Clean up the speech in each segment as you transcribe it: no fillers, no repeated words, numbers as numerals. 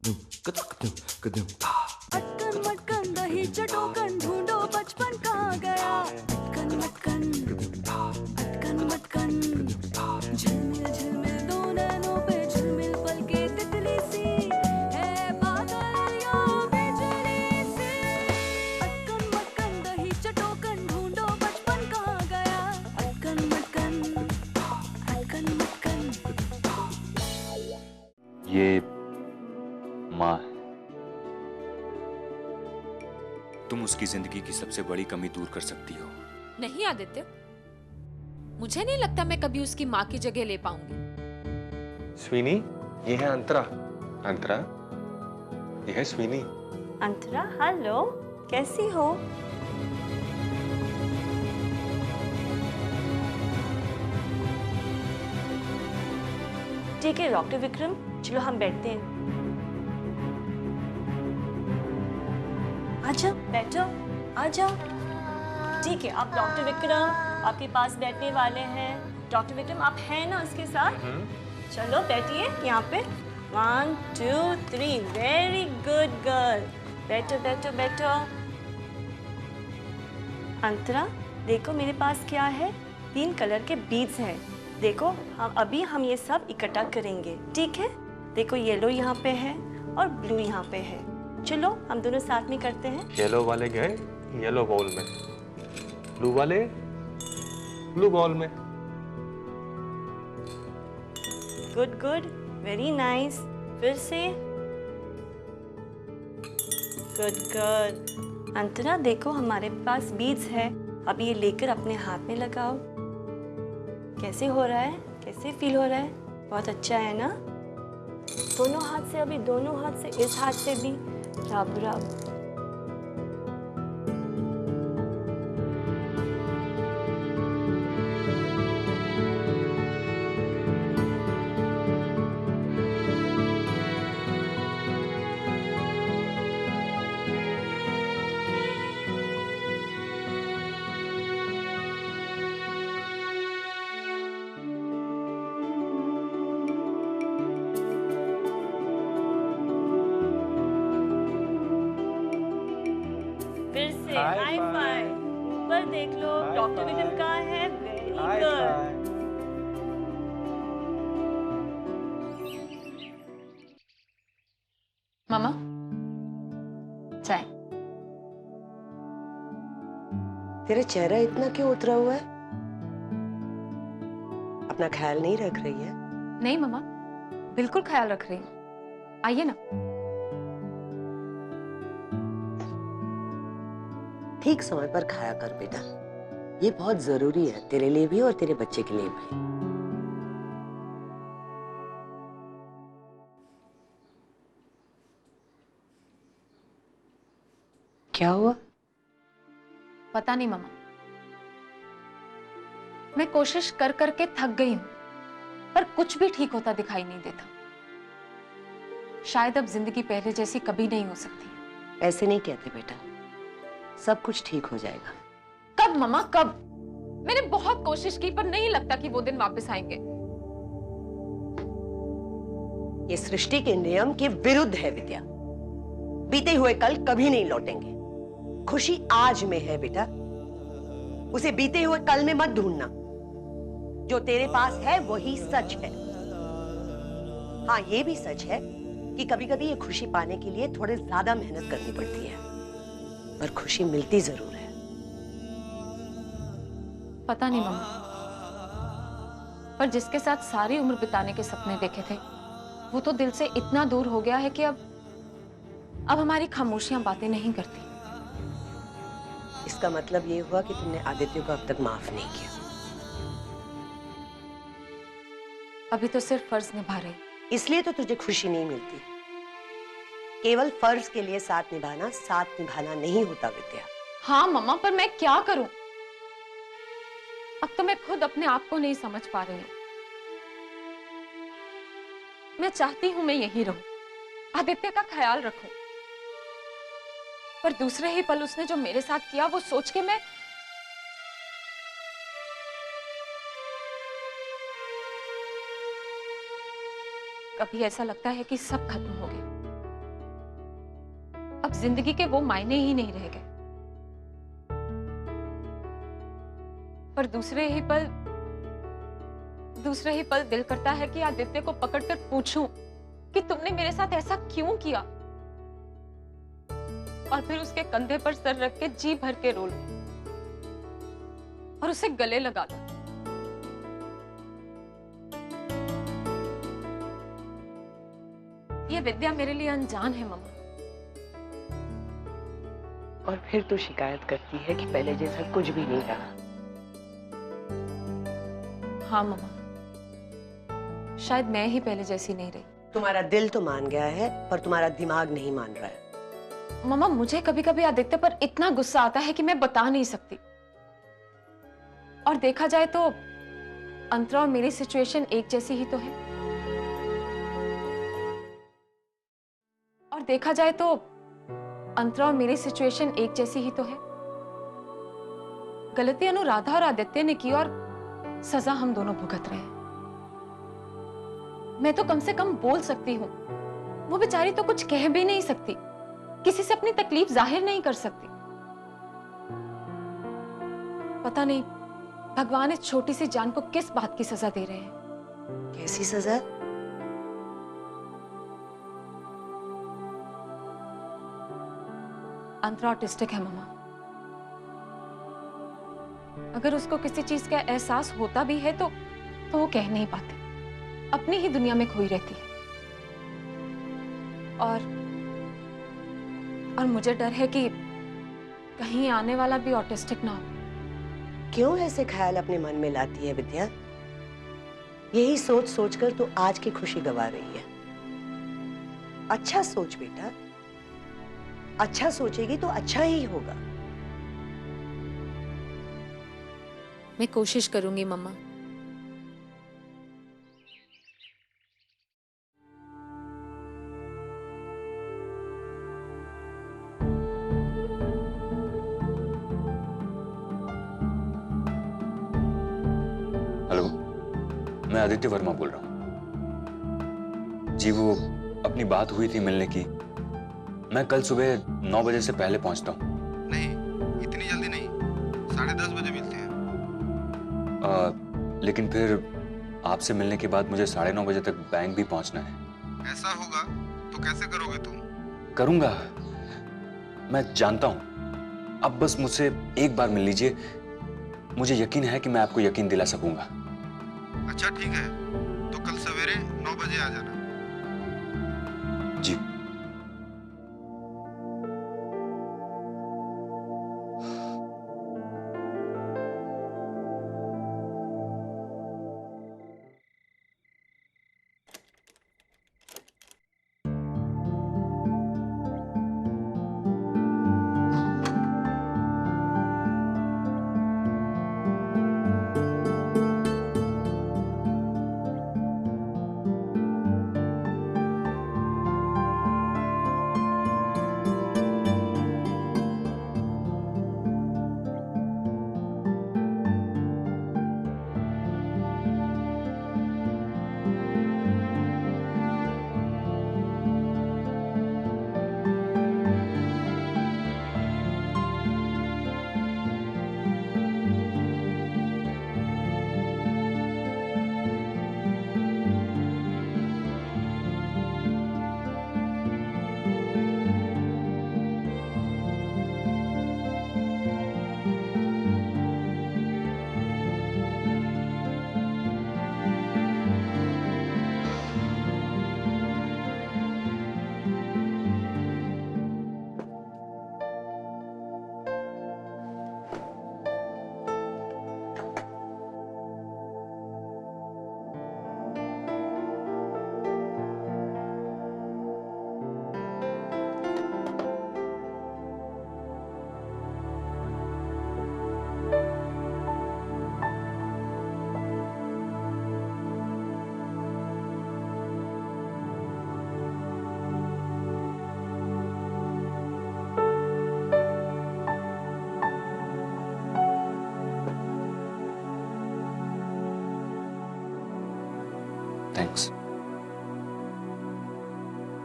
अटकन मटकन दही चटोकन ढूंढो बचपन कहाँ गया। अटकन मटकन अटकन मटकन झिलमिल झिलमिल दो नैनों पे झिलमिल पल के तितली सी है बादल या बिजली सी। अटकन मटकन दही चटोकन ढूंढो बचपन कहाँ गया। अटकन मटकन अटकन मटकन। ये माँ है। तुम उसकी जिंदगी की सबसे बड़ी कमी दूर कर सकती हो। नहीं आदित्य, मुझे नहीं लगता मैं कभी उसकी माँ की जगह ले पाऊंगी। स्वीनी, ये है अंतरा। अंतरा, ये है स्वीनी। अंतरा, हेलो, कैसी हो? ठीक है डॉक्टर विक्रम, चलो हम बैठते हैं। आ जाओ, बैठो, आ जाओ। ठीक है, आप डॉक्टर विक्रम आपके पास बैठने वाले हैं। डॉक्टर विक्रम, आप हैं ना उसके साथ? चलो बैठिए यहाँ पे। 1 2 3, वेरी गुड गर्ल। बैठो बैठो बैठो। अंतरा, देखो मेरे पास क्या है, 3 कलर के बीड्स हैं। देखो हम ये सब इकट्ठा करेंगे, ठीक है? देखो येलो यहाँ पे है और ब्लू यहाँ पे है। चलो हम दोनों साथ में करते हैं। येलो वाले गए येलो बॉल में, ब्लू वाले ब्लू बॉल में। Good good, very nice. फिर से गुड गुड। अंतरा, देखो हमारे पास बीड्स है, अब ये लेकर अपने हाथ में लगाओ। कैसे हो रहा है, कैसे फील हो रहा है? बहुत अच्छा है ना? दोनों हाथ से, अभी दोनों हाथ से, इस हाथ से भी रब रब। फिर से हाई फाइव। ऊपर देख लो, डॉक्टर विक्रम कहाँ है? Very good. मामा, चाय। तेरा चेहरा इतना क्यों उतरा हुआ है? अपना ख्याल नहीं रख रही है? नहीं मामा, बिल्कुल ख्याल रख रही हूँ। आइए ना। ठीक समय पर खाया कर बेटा, ये बहुत जरूरी है तेरे लिए भी और तेरे बच्चे के लिए भी। क्या हुआ? पता नहीं मामा, मैं कोशिश कर करके थक गई हूं, पर कुछ भी ठीक होता दिखाई नहीं देता। शायद अब जिंदगी पहले जैसी कभी नहीं हो सकती। ऐसे नहीं कहते बेटा, सब कुछ ठीक हो जाएगा। कब मामा, कब? मैंने बहुत कोशिश की, पर नहीं लगता कि वो दिन वापस आएंगे। ये सृष्टि के नियम के विरुद्ध है विद्या। बीते हुए कल कभी नहीं लौटेंगे। खुशी आज में है बेटा, उसे बीते हुए कल में मत ढूंढना। जो तेरे पास है वही सच है। हाँ, ये भी सच है कि कभी कभी ये खुशी पाने के लिए थोड़े ज्यादा मेहनत करनी पड़ती है, पर खुशी मिलती जरूर है। पता नहीं मामा, पर जिसके साथ सारी उम्र बिताने के सपने देखे थे, वो तो दिल से इतना दूर हो गया है कि अब हमारी खामोशियां बातें नहीं करती। इसका मतलब ये हुआ कि तुमने आदित्य को अब तक माफ नहीं किया। अभी तो सिर्फ फर्ज निभा रही। इसलिए तो तुझे खुशी नहीं मिलती। केवल फर्ज के लिए साथ निभाना नहीं होता विद्या। हाँ मम्मा, पर मैं क्या करूं? अब तो मैं खुद अपने आप को नहीं समझ पा रही हूं। मैं चाहती हूं मैं यहीं रहूं, आदित्य का ख्याल रखूं, पर दूसरे ही पल उसने जो मेरे साथ किया वो सोच के मैं कभी ऐसा लगता है कि सब खत्म हो गया, जिंदगी के वो मायने ही नहीं रह गए। पर दूसरे ही पल दिल करता है कि आदित्य को पकड़कर पूछूं कि तुमने मेरे साथ ऐसा क्यों किया, और फिर उसके कंधे पर सर रख के जी भर के रो लूं और उसे गले लगा दूं। ये विद्या मेरे लिए अनजान है मम्मा। और फिर तो शिकायत करती है कि पहले जैसा कुछ भी नहीं रहा। हाँ मम्मा, शायद मैं ही पहले जैसी नहीं रही। तुम्हारा दिल तो मान गया है, पर तुम्हारा दिमाग नहीं मान रहा है। मम्मा, मुझे कभी कभी आदित्य पर इतना गुस्सा आता है कि मैं बता नहीं सकती। और देखा जाए तो अंतरा और मेरी सिचुएशन एक जैसी ही तो है। गलती अनुराधा और आदित्य ने की और सजा हम दोनों भुगत रहे हैं। मैं तो कम से कम बोल सकती हूँ, वो बेचारी तो कुछ कह भी नहीं सकती, किसी से अपनी तकलीफ जाहिर नहीं कर सकती। पता नहीं भगवान इस छोटी सी जान को किस बात की सजा दे रहे हैं। कैसी सजा? अंतरा ऑटिस्टिक है मम्मा। अगर उसको किसी चीज का एहसास होता भी है तो वो कह नहीं पाती, अपनी ही दुनिया में खोई रहती है। और मुझे डर है कि कहीं आने वाला भी ऑटिस्टिक ना हो। क्यों ऐसे ख्याल अपने मन में लाती है विद्या? यही सोच सोचकर तो आज की खुशी गवा रही है। अच्छा सोच बेटा, अच्छा सोचेगी तो अच्छा ही होगा। मैं कोशिश करूंगी मम्मा। हेलो, मैं आदित्य वर्मा बोल रहा हूँ। जी, वो अपनी बात हुई थी मिलने की। मैं कल सुबह 9 बजे से पहले पहुंचता हूँ। नहीं, इतनी जल्दी नहीं, 10:30 बजे मिलते हैं। लेकिन फिर आपसे मिलने के बाद मुझे 9:30 बजे तक बैंक भी पहुंचना है। ऐसा होगा तो कैसे करोगे तुम? करूंगा, मैं जानता हूं। अब बस मुझसे एक बार मिल लीजिए, मुझे यकीन है कि मैं आपको यकीन दिला सकूंगा। अच्छा ठीक है, तो कल सवेरे 9 बजे आ जाना। जी।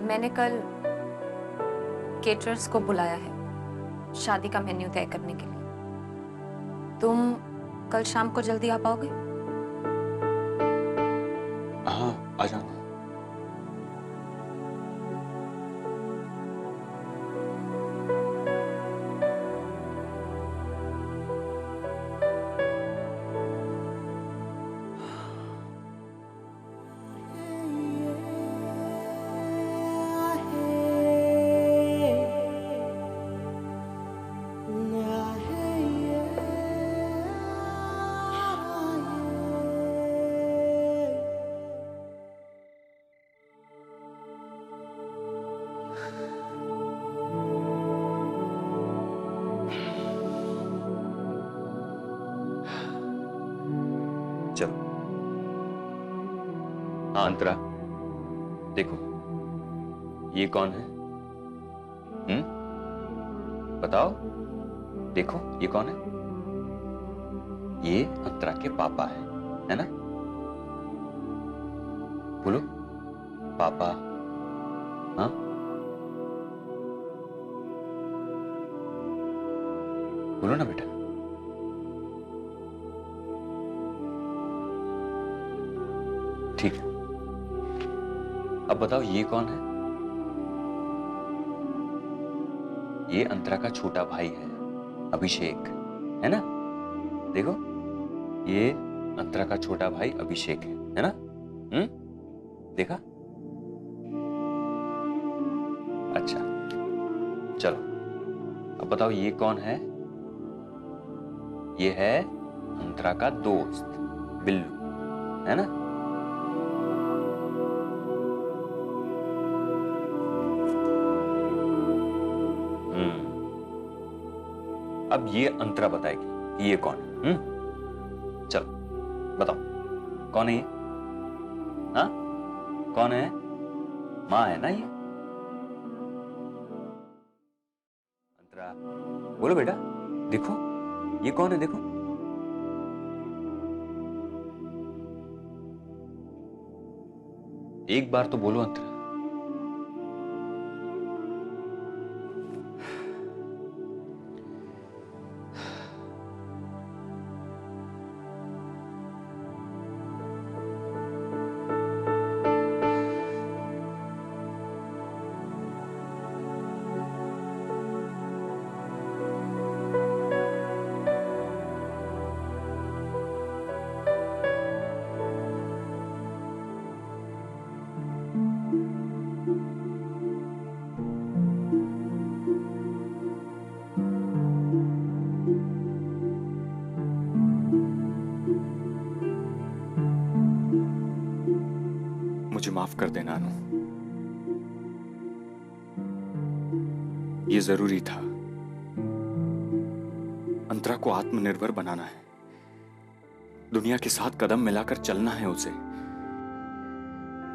मैंने कल केटरर्स को बुलाया है शादी का मेन्यू तय करने के लिए। तुम कल शाम को जल्दी आ पाओगे? हाँ, आ जाऊंगा। चलो। हाँ अंतरा, देखो ये कौन है? बताओ, देखो ये कौन है? ये अंतरा के पापा है ना? बोलो पापा। हाँ, बोलो ना बेटा। ठीक है, अब बताओ ये कौन है? ये अंतरा का छोटा भाई है अभिषेक, है ना? देखो ये अंतरा का छोटा भाई अभिषेक है ना? देखा? अच्छा चलो, अब बताओ ये कौन है? ये है अंतरा का दोस्त बिल्लू, है ना? अब ये अंतरा बताएगी कि ये कौन है। चलो बताओ, कौन है ये? हाँ, कौन है? माँ है ना ये? अंतरा बोलो बेटा, देखो ये कौन है? देखो एक बार तो बोलो अंतरा। मुझे माफ कर देना अनु, ये जरूरी था। अंतरा को आत्मनिर्भर बनाना है, दुनिया के साथ कदम मिलाकर चलना है उसे।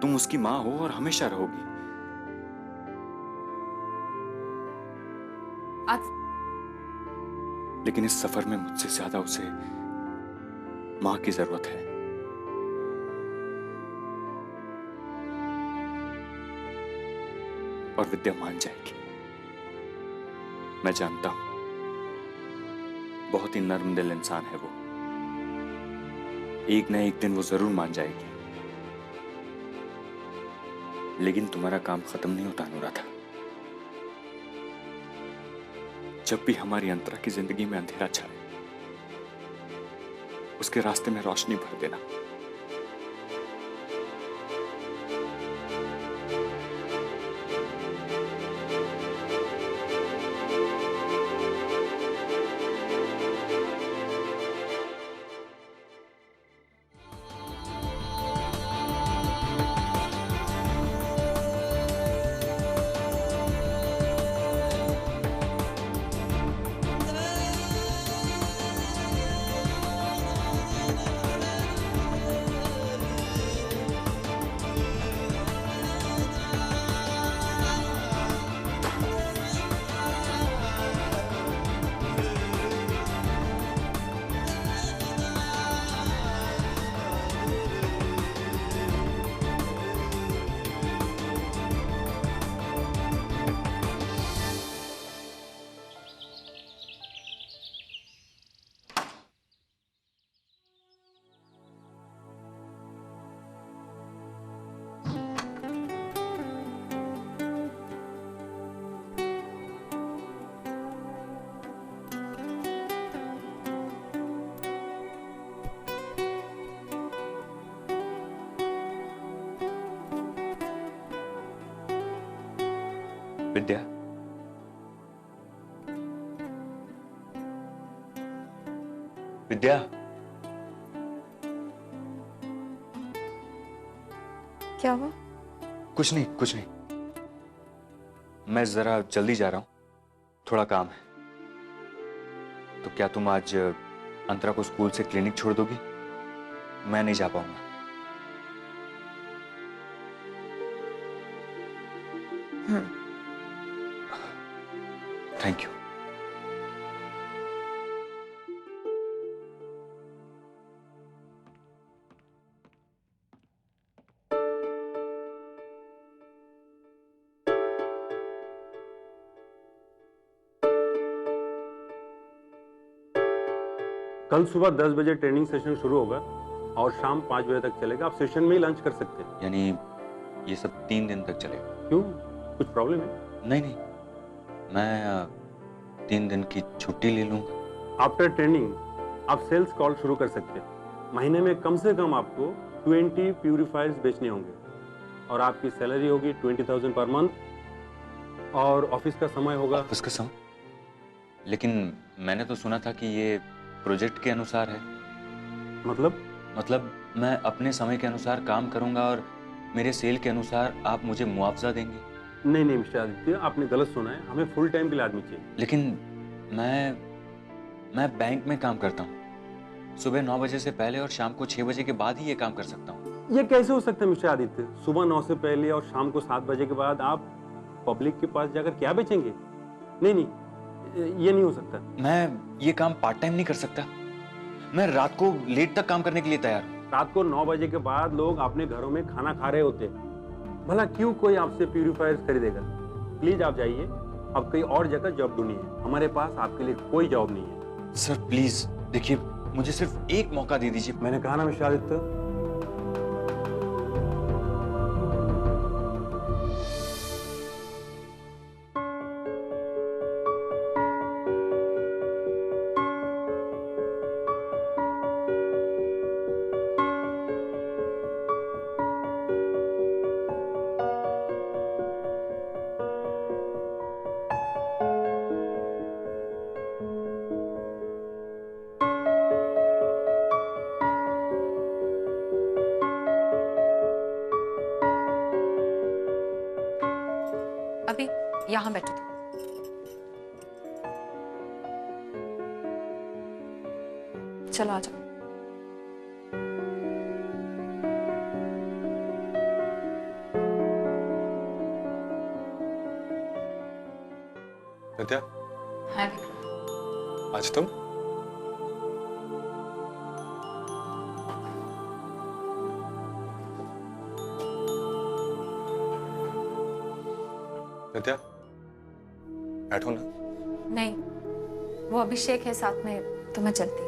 तुम उसकी मां हो और हमेशा रहोगी। लेकिन इस सफर में मुझसे ज्यादा उसे मां की जरूरत है। और विद्या मान जाएगी, मैं जानता हूं। बहुत ही नर्म दिल इंसान है वो, एक न एक दिन वो जरूर मान जाएगी। लेकिन तुम्हारा काम खत्म नहीं होता अनुराधा। जब भी हमारी अंतरा की जिंदगी में अंधेरा छाए, उसके रास्ते में रोशनी भर देना। विद्या, विद्या, क्या हुआ? कुछ नहीं, कुछ नहीं। मैं जरा जल्दी जा रहा हूं, थोड़ा काम है। तो क्या तुम आज अंतरा को स्कूल से क्लिनिक छोड़ दोगी? मैं नहीं जा पाऊंगा। Thank you. कल सुबह 10 बजे ट्रेनिंग सेशन शुरू होगा और शाम 5 बजे तक चलेगा। आप सेशन में ही लंच कर सकते हैं। यानी ये सब 3 दिन तक चलेगा? क्यों, कुछ प्रॉब्लम है? नहीं नहीं, मैं 3 दिन की छुट्टी ले लूंगा। आफ्टर ट्रेनिंग आप सेल्स कॉल शुरू कर सकते हैं। महीने में कम से कम आपको 20 प्यूरिफायर्स बेचने होंगे और आपकी सैलरी होगी 20,000 पर मंथ और ऑफिस का समय होगा। ऑफिस का समय? लेकिन मैंने तो सुना था कि ये प्रोजेक्ट के अनुसार है। मतलब मैं अपने समय के अनुसार काम करूंगा और मेरे सेल के अनुसार आप मुझे मुआवजा देंगे। नहीं नहीं मिस्टर आदित्य, आपने गलत सुना है। हमें फुल टाइम के लिए आदमी चाहिए। लेकिन मैं बैंक में काम करता हूँ। सुबह 9 बजे से पहले और शाम को 6 बजे के बाद ही ये काम कर सकता हूँ। ये कैसे हो सकता है मिस्टर आदित्य? सुबह 9 से पहले और शाम को 7 बजे के बाद आप पब्लिक के पास जाकर क्या बेचेंगे? नहीं नहीं, ये नहीं हो सकता। मैं ये काम पार्ट टाइम नहीं कर सकता। मैं रात को लेट तक काम करने के लिए तैयार हूँ। रात को 9 बजे के बाद लोग अपने घरों में खाना खा रहे होते हैं। भला क्यों कोई आपसे प्यूरिफायर्स खरीदेगा? प्लीज आप जाइए, अब कहीं और जगह जॉब ढूंढिए। हमारे पास आपके लिए कोई जॉब नहीं है। सर प्लीज देखिए, मुझे सिर्फ एक मौका दे दीजिए। मैंने कहा ना मिस्टर आदित्य। अभी यहाँ बैठो तुम। चलो आ जाओ। विद्या, हाय विक्रम। आज तुम? विद्या, बैठो ना। नहीं, वो अभिषेक है साथ में, तो मैं चलती हूँ।